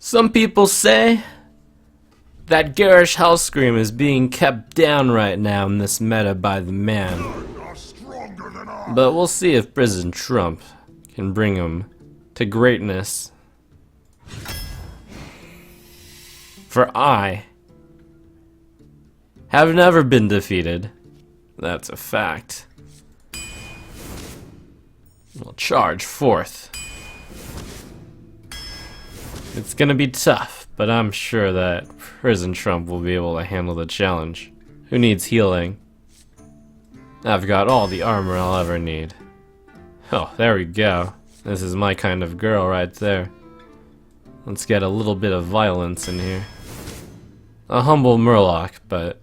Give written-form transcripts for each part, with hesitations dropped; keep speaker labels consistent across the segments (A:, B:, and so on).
A: Some people say that garish Hellscream is being kept down right now in this meta by the man. But we'll see if Prison Trump can bring him to greatness. For I have never been defeated. That's a fact. We'll charge forth. It's gonna be tough, but I'm sure that Prison Trump will be able to handle the challenge. Who needs healing? I've got all the armor I'll ever need. Oh, there we go. This is my kind of girl right there. Let's get a little bit of violence in here. A humble Murloc, but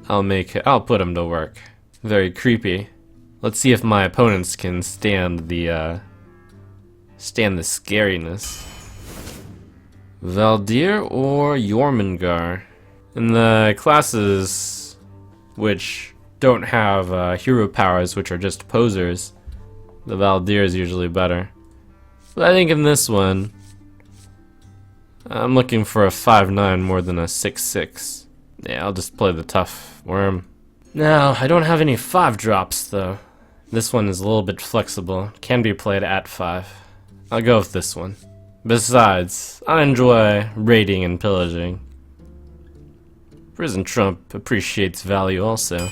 A: I'll put him to work. Very creepy. Let's see if my opponents can stand the scariness. Valdir or Jormungandr? In the classes which don't have hero powers, which are just posers, the Valdir is usually better. But I think in this one, I'm looking for a 5/9 more than a 6/6. Yeah, I'll just play the tough worm. Now, I don't have any 5-drops though. This one is a little bit flexible. Can be played at 5. I'll go with this one. Besides, I enjoy raiding and pillaging. Prison Trump appreciates value also.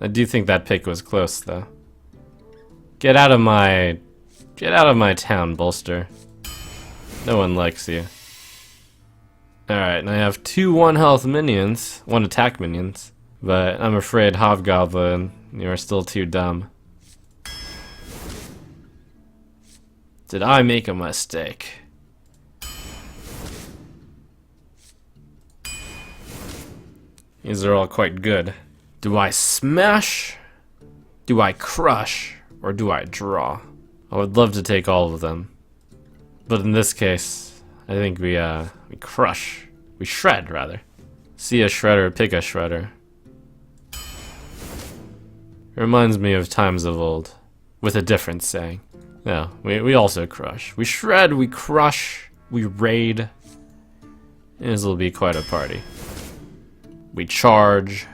A: I do think that pick was close though. Get out of my town, Bolster. No one likes you. Alright, and I have 2 1-health minions, 1 attack minions, but I'm afraid Hobgoblin, you are still too dumb. Did I make a mistake? These are all quite good. Do I smash? Do I crush? Or do I draw? I would love to take all of them. But in this case, I think we crush. We shred, rather. See a shredder, pick a shredder. Reminds me of times of old, with a different saying. No, we also crush. We shred, we crush, we raid. This will be quite a party. We charge.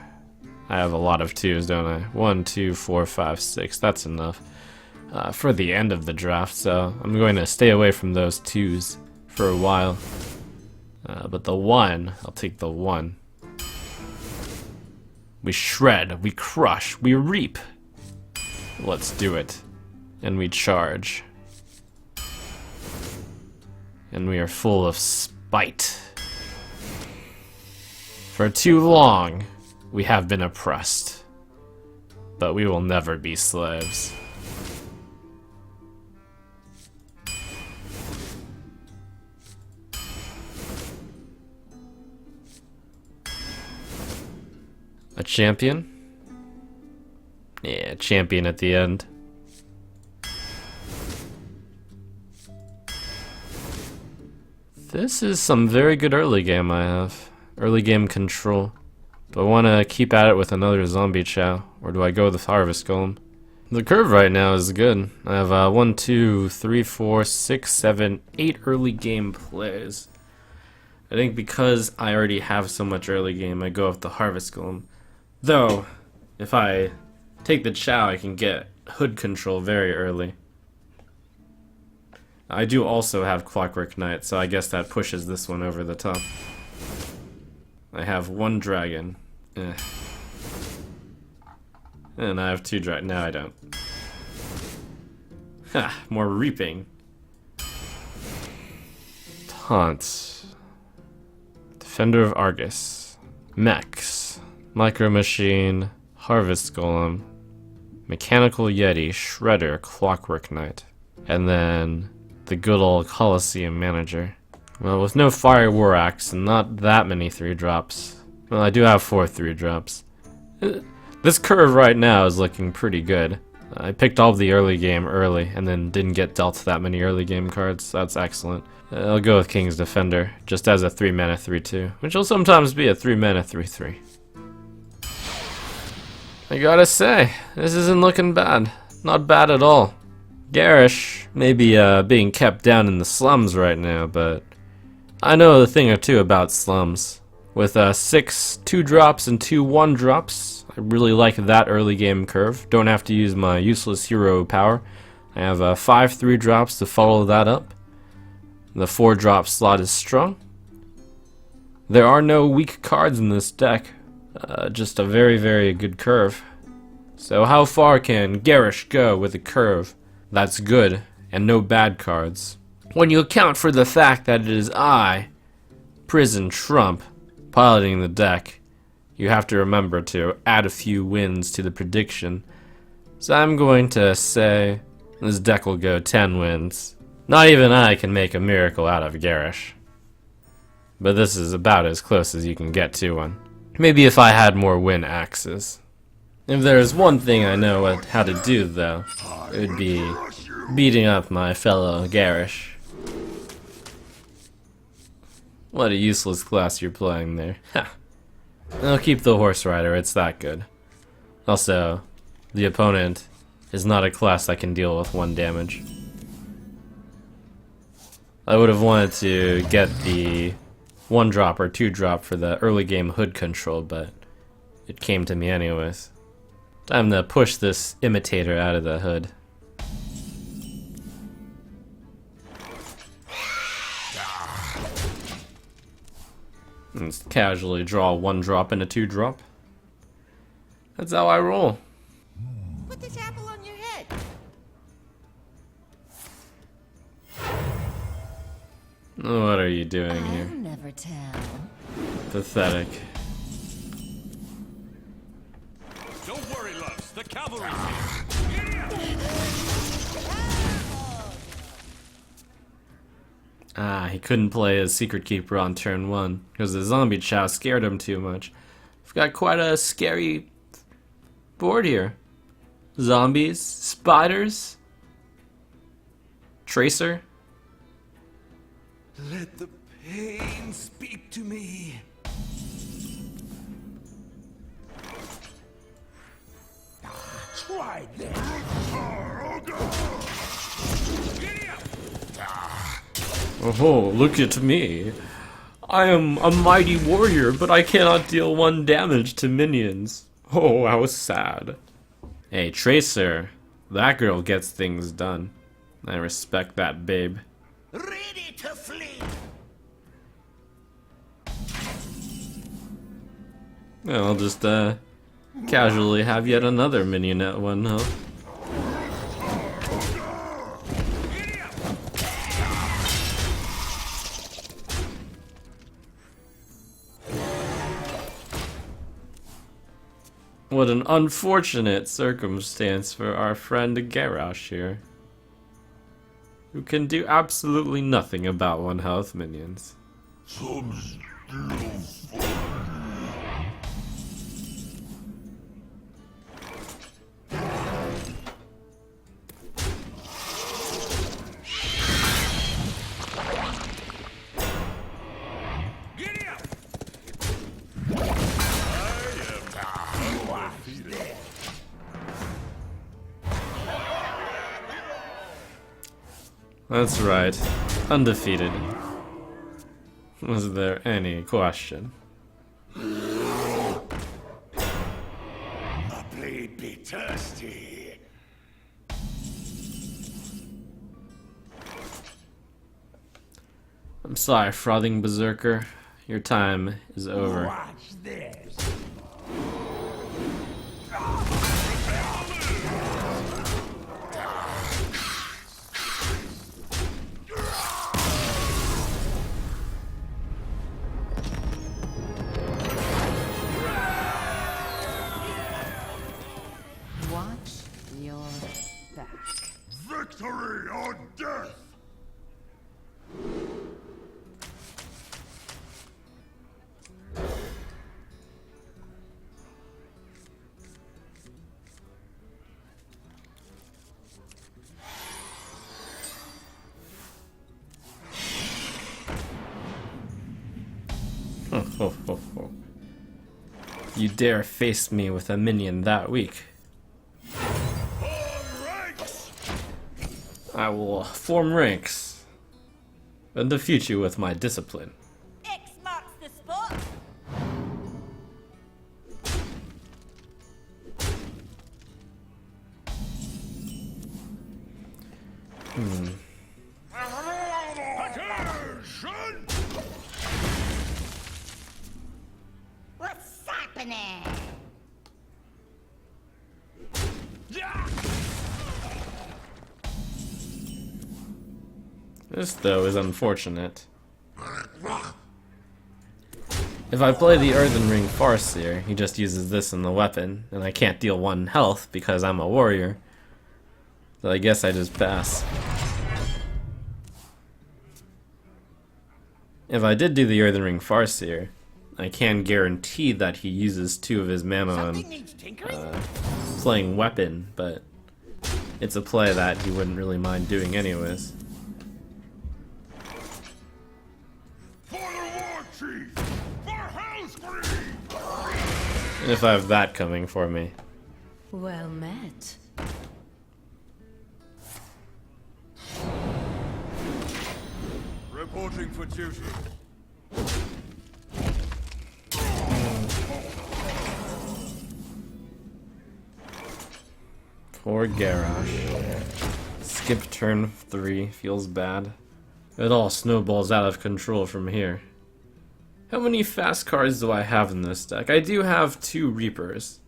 A: I have a lot of 2s, don't I? 1, 2, 4, 5, 6. That's enough for the end of the draft, so I'm going to stay away from those 2s for a while. But the 1, I'll take the 1. We shred, we crush, we reap. Let's do it. And we charge. And we are full of spite. For too long, we have been oppressed. But we will never be slaves. A champion? Yeah, champion at the end. This is some very good early game I have. Early game control. Do I want to keep at it with another zombie chow, or do I go with the harvest golem? The curve right now is good. I have 1, 2, 3, 4, 6, 7, 8 early game plays. I think because I already have so much early game, I go with the harvest golem. Though, if I take the chow, I can get hood control very early. I do also have Clockwork Knight, so I guess that pushes this one over the top. I have 1 dragon. And I have 2 dragon. No, I don't. Ha! More reaping. Taunt. Defender of Argus. Mechs. Micro Machine. Harvest Golem. Mechanical Yeti. Shredder. Clockwork Knight. And then the good old Coliseum Manager. Well, with no Fire War Axe and not that many 3-drops. Well, I do have 4 3-drops. This curve right now is looking pretty good. I picked all of the early game early and then didn't get dealt that many early game cards, so that's excellent. I'll go with King's Defender, just as a 3-mana 3/2, which will sometimes be a 3-mana 3/3. I gotta say, this isn't looking bad. Not bad at all. Garish may be being kept down in the slums right now, but I know a thing or two about slums. With 6 2-drops and 2 1-drops, I really like that early game curve. Don't have to use my useless hero power. I have 5 3-drops to follow that up. The 4-drop slot is strong. There are no weak cards in this deck, just a very, very good curve. So how far can Garish go with a curve that's good and no bad cards? When you account for the fact that it is I, Prison Trump, piloting the deck, you have to remember to add a few wins to the prediction. So I'm going to say this deck will go 10 wins. Not even I can make a miracle out of Garish. But this is about as close as you can get to one. Maybe if I had more win axes. If there's one thing I know how to do, though, it would be beating up my fellow Garish. What a useless class you're playing there. Ha! I'll keep the Horse Rider, it's that good. Also, the opponent is not a class that can deal with 1 damage. I would have wanted to get the 1-drop or 2-drop for the early game hood control, but it came to me anyways. Time to push this imitator out of the hood. And just casually draw a 1-drop and a 2-drop. That's how I roll.
B: Put this apple on your head.
A: What are you doing here?
B: I'll never tell.
A: Pathetic.
C: Don't worry, loves. The cavalry's here.
A: Ah, he couldn't play his Secret Keeper on turn 1 because the zombie chow scared him too much. We've got quite a scary board here. Zombies, spiders, Tracer.
C: Let the pain speak to me. Try that.
A: Oh, look at me. I am a mighty warrior, but I cannot deal 1 damage to minions. Oh, how sad. Hey, Tracer. That girl gets things done. I respect that, babe.
B: Ready to flee.
A: I'll just, casually have yet another minionette one, huh? What an unfortunate circumstance for our friend Garrosh here, who can do absolutely nothing about 1 health minions. That's right. Undefeated. Was there any question?
C: My blade be thirsty.
A: I'm sorry, Frothing Berserker. Your time is over.
C: Watch this.
B: Watch your back.
C: Victory or death.
A: Ho, ho, ho, ho. You dare face me with a minion that weak?
C: All ranks.
A: I will form ranks and defeat you with my discipline.
B: X marks the spot.
C: Attention!
B: What's happening?
A: This, though, is unfortunate. If I play the Earthen Ring Farseer, he just uses this in the weapon, and I can't deal 1 health because I'm a warrior. So I guess I just pass. If I did do the Earthen Ring Farseer, I can guarantee that he uses 2 of his mana on playing weapon, but it's a play that he wouldn't really mind doing anyways.
C: For the war chief! For Hellscream!
A: And if I have that coming for me.
B: Well met.
C: Reporting for duty.
A: Poor Garrosh. Skip turn 3, feels bad. It all snowballs out of control from here. How many fast cards do I have in this deck? I do have 2 Reapers.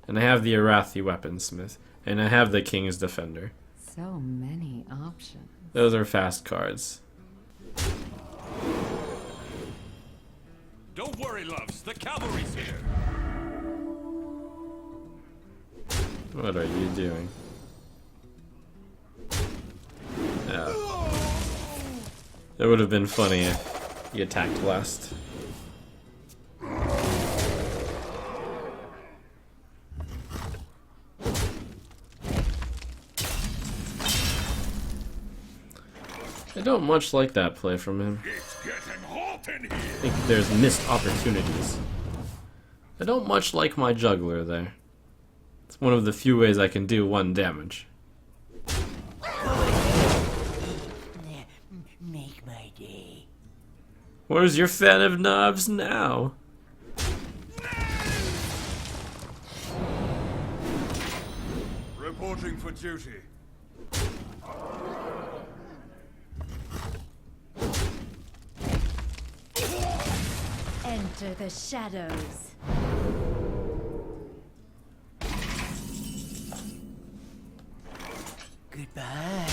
A: And I have the Arathi Weaponsmith. And I have the King's Defender.
B: So many options.
A: Those are fast cards.
C: Don't worry, loves. The cavalry's here.
A: What are you doing? Oh. It would have been funny if he attacked last. I don't much like that play from him.
C: It's getting hot in here.
A: I think there's missed opportunities. I don't much like my juggler there. It's one of the few ways I can do 1 damage.
B: Make my day.
A: Where's your fan of knobs now?
C: Reporting for duty.
B: Enter the shadows. Goodbye.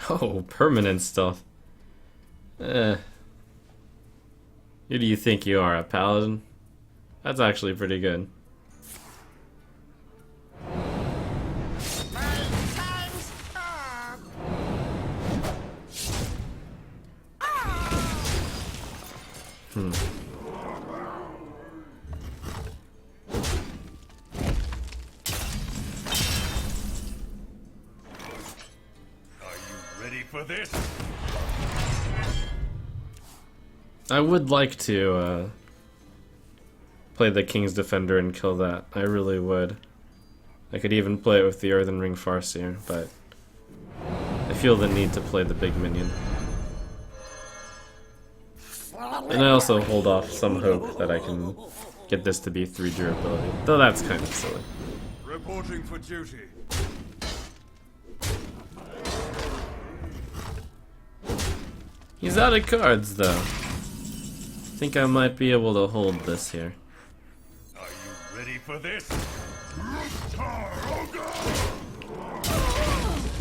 A: Oh, permanent stuff. Who do you think you are, a paladin? That's actually pretty good.
C: Ready for this?
A: I would like to play the King's Defender and kill that. I really would. I could even play it with the Earthen Ring Farseer, but I feel the need to play the big minion. And I also hold off some hope that I can get this to be 3 durability, though that's kind of silly.
C: Reporting for duty.
A: He's out of cards, though. I think I might be able to hold this here.
C: Are you ready for this?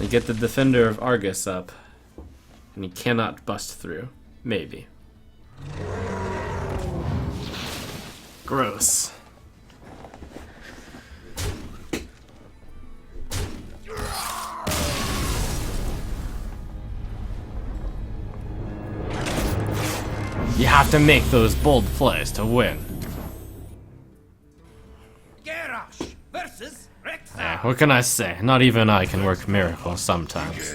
A: I get the Defender of Argus up, and he cannot bust through. Maybe. Gross. You have to make those bold plays to win.
C: Garrosh versus Rex.
A: What can I say? Not even I can work miracles sometimes.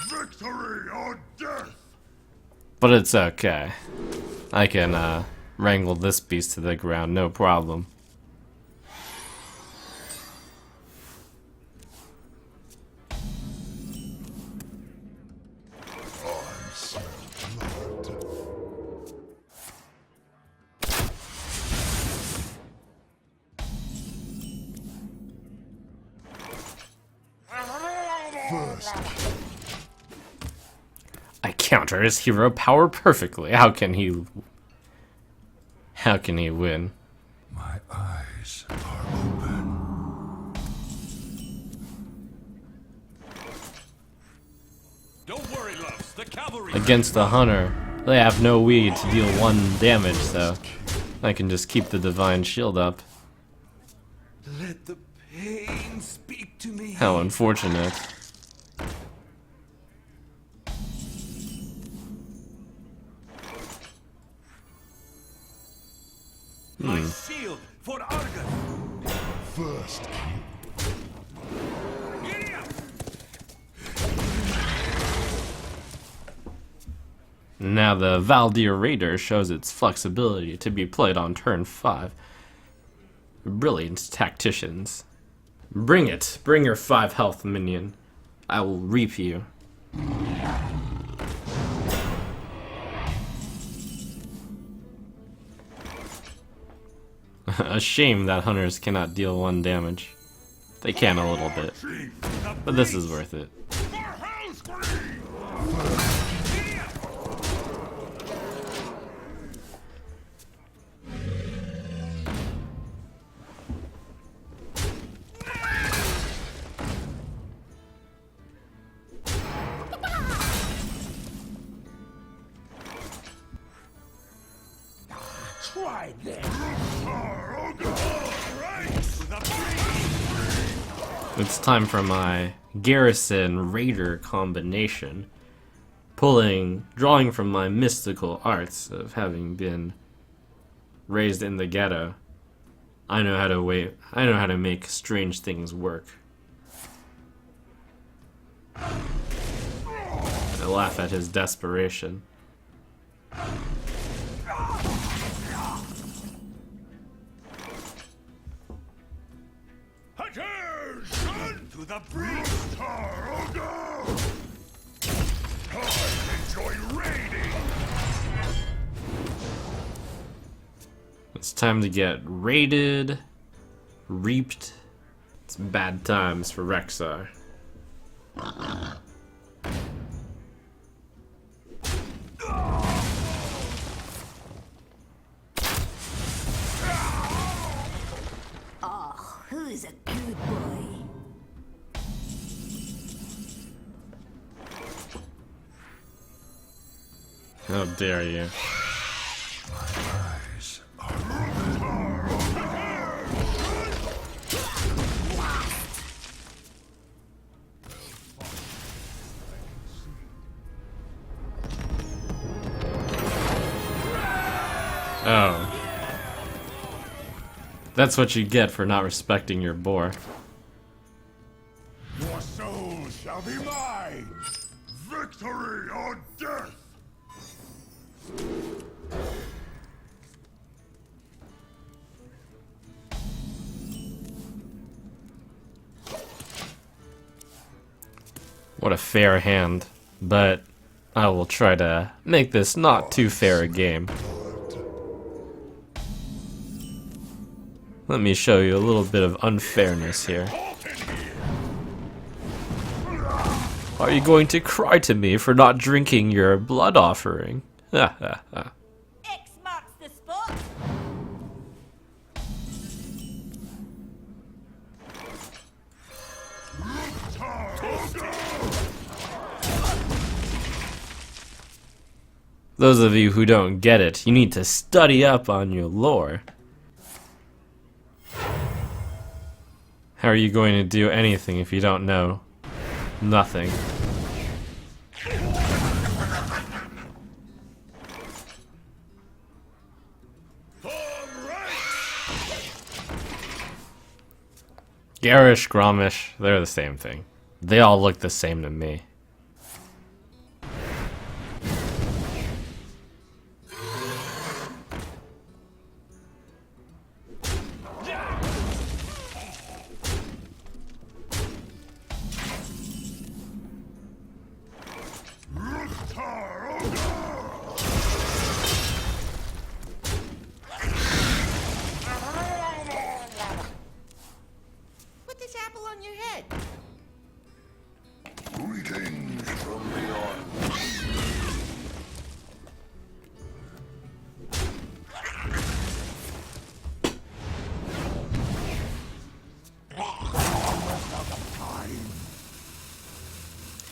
C: Victory or death.
A: But it's okay. I can wrangle this beast to the ground, no problem. I counter his hero power perfectly. How can he win?
C: My eyes are open. Don't worry, loves. The cavalry
A: Against the hunter, they have no weed to deal 1 damage, so I can just keep the divine shield up.
C: Let the pain speak to me.
A: How unfortunate.
C: My shield for Argus.
D: First
C: Giddy up.
A: Now the Valdir Raider shows its flexibility to be played on turn 5. Brilliant tacticians. Bring it! Bring your 5 health minion. I will reap you. A shame that hunters cannot deal 1 damage. They can a little bit, but this is worth it.
D: try this.
A: It's time for my Garrison Raider combination. Drawing from my mystical arts of having been raised in the ghetto, I know how to make strange things work. I laugh at his desperation.
C: Attention to the breach! I enjoy raiding!
A: It's time to get raided, reaped. It's bad times for Rexar.
B: Oh, who's a good boy?
A: How dare you?
C: Eyes are
A: Oh. That's what you get for not respecting your boar.
D: Your soul shall be mine. Victory or death.
A: What a fair hand. But I will try to make this not too fair a game. Let me show you a little bit of unfairness here. Are you going to cry to me for not drinking your blood offering? Ha ha ha.
B: X marks the spot.
A: Those of you who don't get it, you need to study up on your lore. How are you going to do anything if you don't know nothing? Garish, Gromish, they're the same thing. They all look the same to me.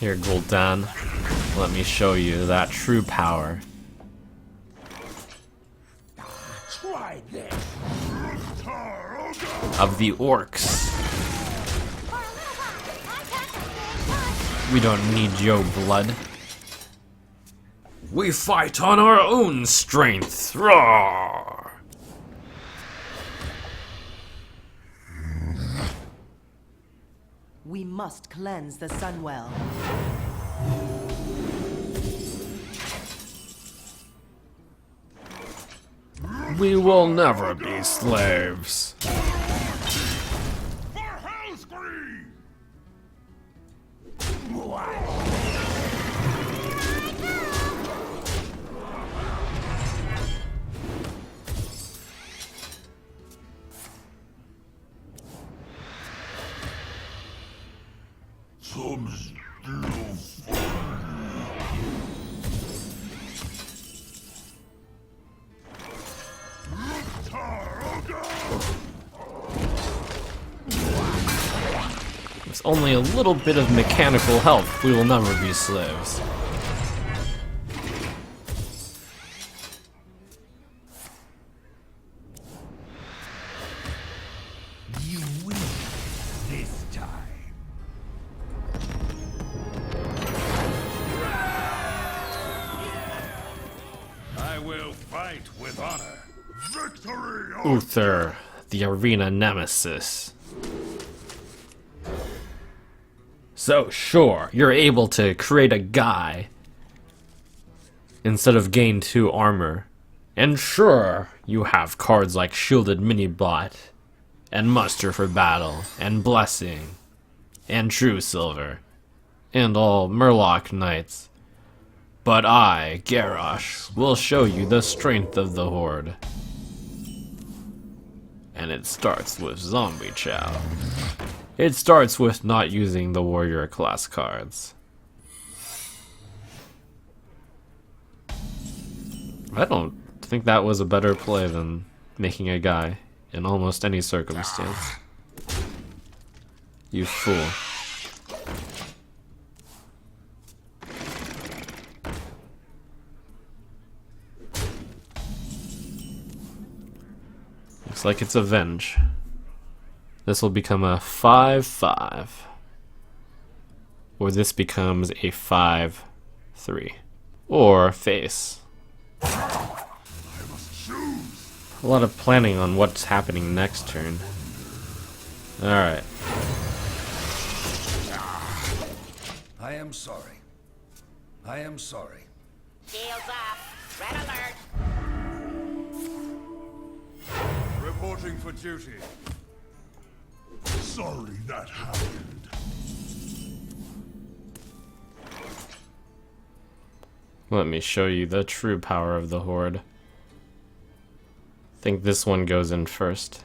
A: Here, Gul'dan, let me show you that true power
D: Try this.
A: of the orcs. We don't need your blood. We fight on our own strength. Roar!
E: We must cleanse the Sunwell.
A: We will never be slaves.
D: For Hellscream! Some still
A: With only a little bit of mechanical help, we will never be slaves.
D: You win this time.
C: I will fight with honor.
D: Victory!
A: Uther, the arena nemesis. So sure, you're able to create a guy instead of gain 2 armor. And sure, you have cards like Shielded Minibot, and Muster for Battle, and Blessing, and True Silver, and all Murloc Knights. But I, Garrosh, will show you the strength of the Horde. And it starts with Zombie Chow. It starts with not using the warrior class cards. I don't think that was a better play than making a guy in almost any circumstance. You fool. Looks like it's Avenge. This will become a 5-5. Or this becomes a 5-3. Or face.
D: I must choose.
A: A lot of planning on what's happening next turn. Alright.
F: I am sorry. I am sorry.
B: Shields up. Red alert.
C: Reporting for duty.
D: Sorry that happened.
A: Let me show you the true power of the Horde. I think this one goes in first.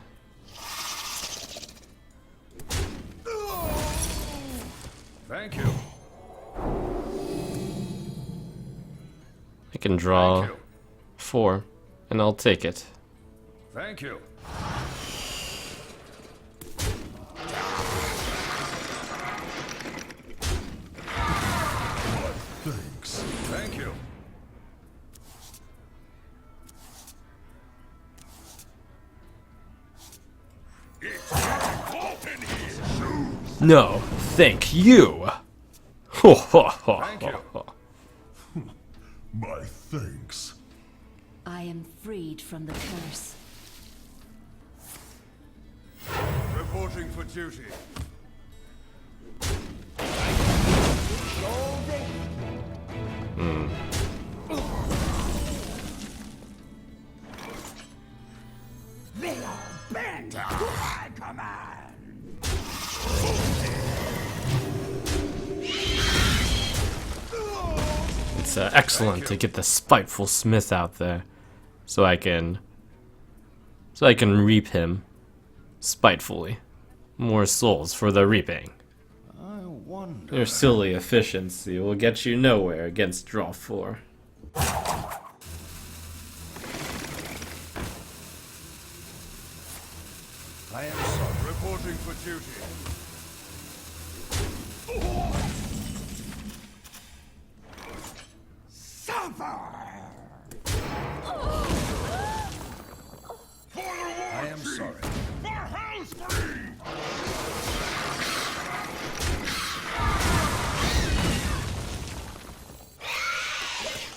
C: Thank you.
A: I can draw
C: Thank you.
A: 4, and I'll take it.
C: Thank you.
D: Thanks.
C: Thank you.
D: It's getting hot in here.
A: No, thank you! Ho ho ho
C: Thank you.
A: ho.
D: My thanks.
B: I am freed from the curse.
C: Reporting for duty.
D: They are bent to my command.
A: It's excellent to get the spiteful Smith out there, so I can reap him spitefully. More souls for the reaping.
F: I wonder.
A: Your silly efficiency will get you nowhere against draw 4.
F: I am sorry.
C: Reporting for duty.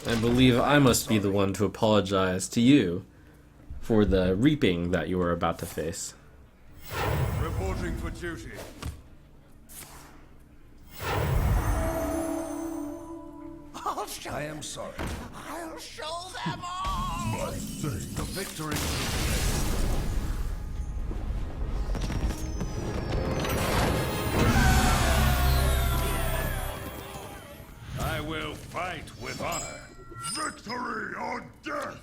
A: I believe I must be the one to apologize to you for the reaping that you are about to face.
C: Reporting for duty.
F: I am sorry.
D: I'll show them all! My thing.
F: The victory.
C: I will fight with honor.
D: Victory or death!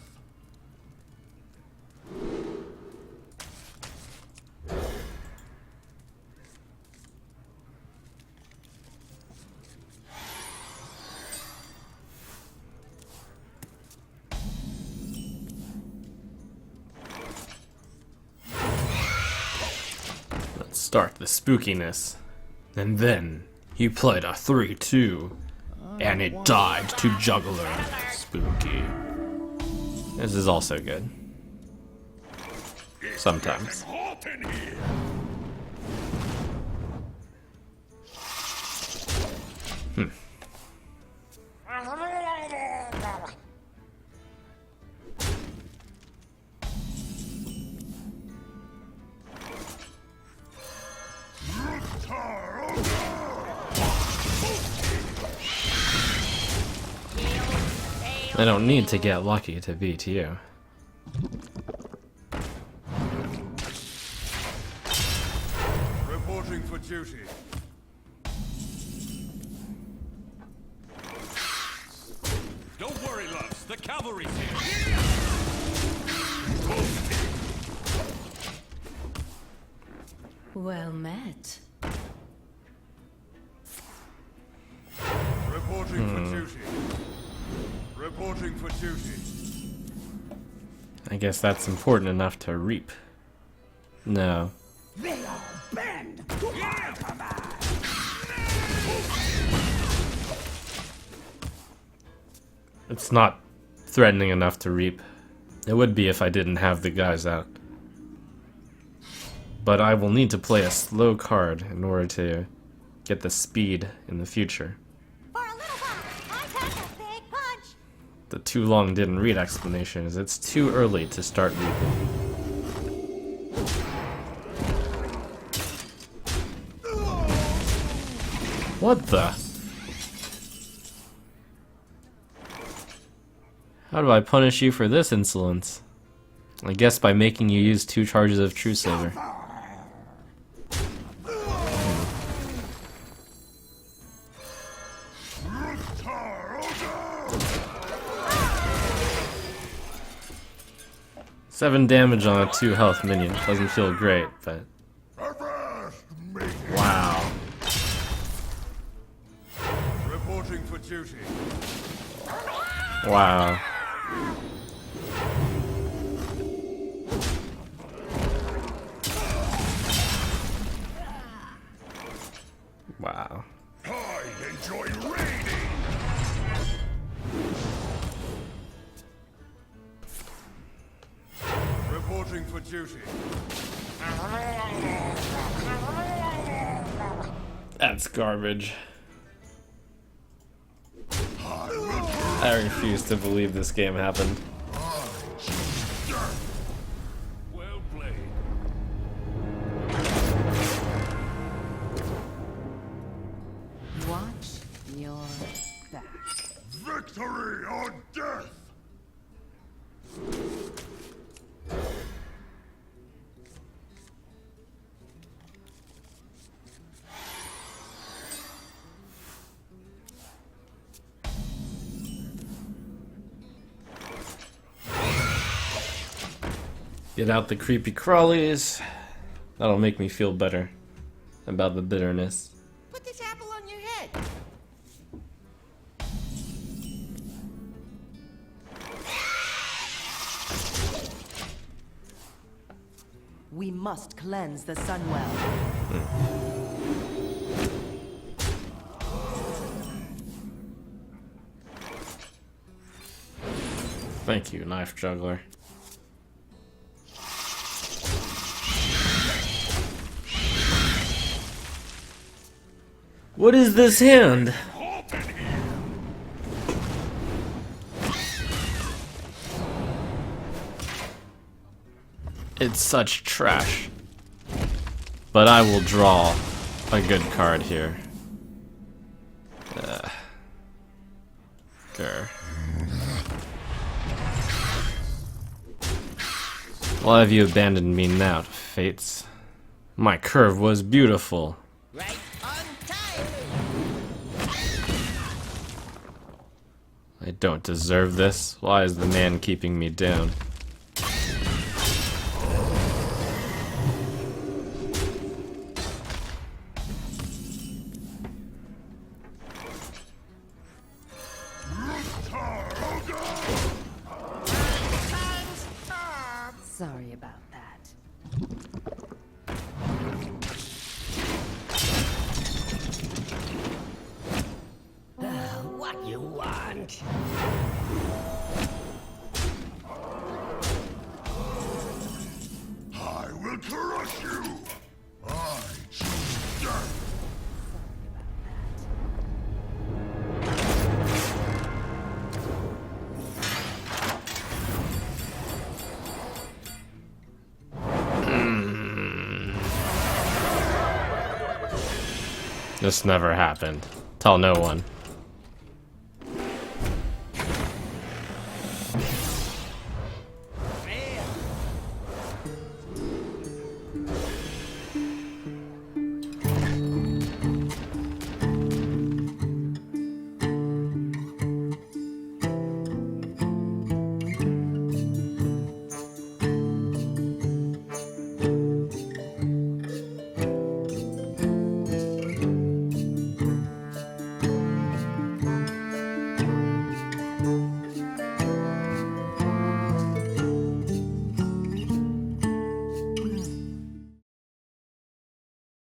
A: Let's start the spookiness. And then he played a 3-2. And it died to Juggler. Spooky. This is also good. Sometimes.
D: Hot in here!
A: I don't need to get lucky to beat you.
C: Reporting for duty. Don't worry, loves. The cavalry's here.
B: Well met.
C: Reporting for duty. Reporting for duty.
A: I guess that's important enough to reap. No.
D: They all bend to my command!
A: It's not threatening enough to reap. It would be if I didn't have the guys out. But I will need to play a slow card in order to get the speed in the future.
B: For a little while, I pack a big punch.
A: The too long didn't read explanation is it's too early to start reaping. What the? How do I punish you for this insolence? I guess by making you use 2 charges of True Saver. Seven damage on a 2 health minion. Doesn't feel great, but wow.
C: Reporting for duty.
A: Wow. Wow.
D: I enjoy raiding!
C: Reporting for duty.
A: That's garbage. I refuse to believe this game happened.
C: Well played.
E: Watch your back.
D: Victory or death!
A: Get out the creepy crawlies. That'll make me feel better about the bitterness.
E: Put this apple on your head. We must cleanse the Sunwell.
A: Thank you, Knife Juggler. What is this hand? It's such trash. But I will draw a good card here. Grr. Why have you abandoned me now, fates? My curve was beautiful.
G: Right on time.
A: I don't deserve this. Why is the man keeping me down?
E: Sorry about that.
G: What you want?
D: I will crush you! I choose death!
A: This never happened. Tell no one.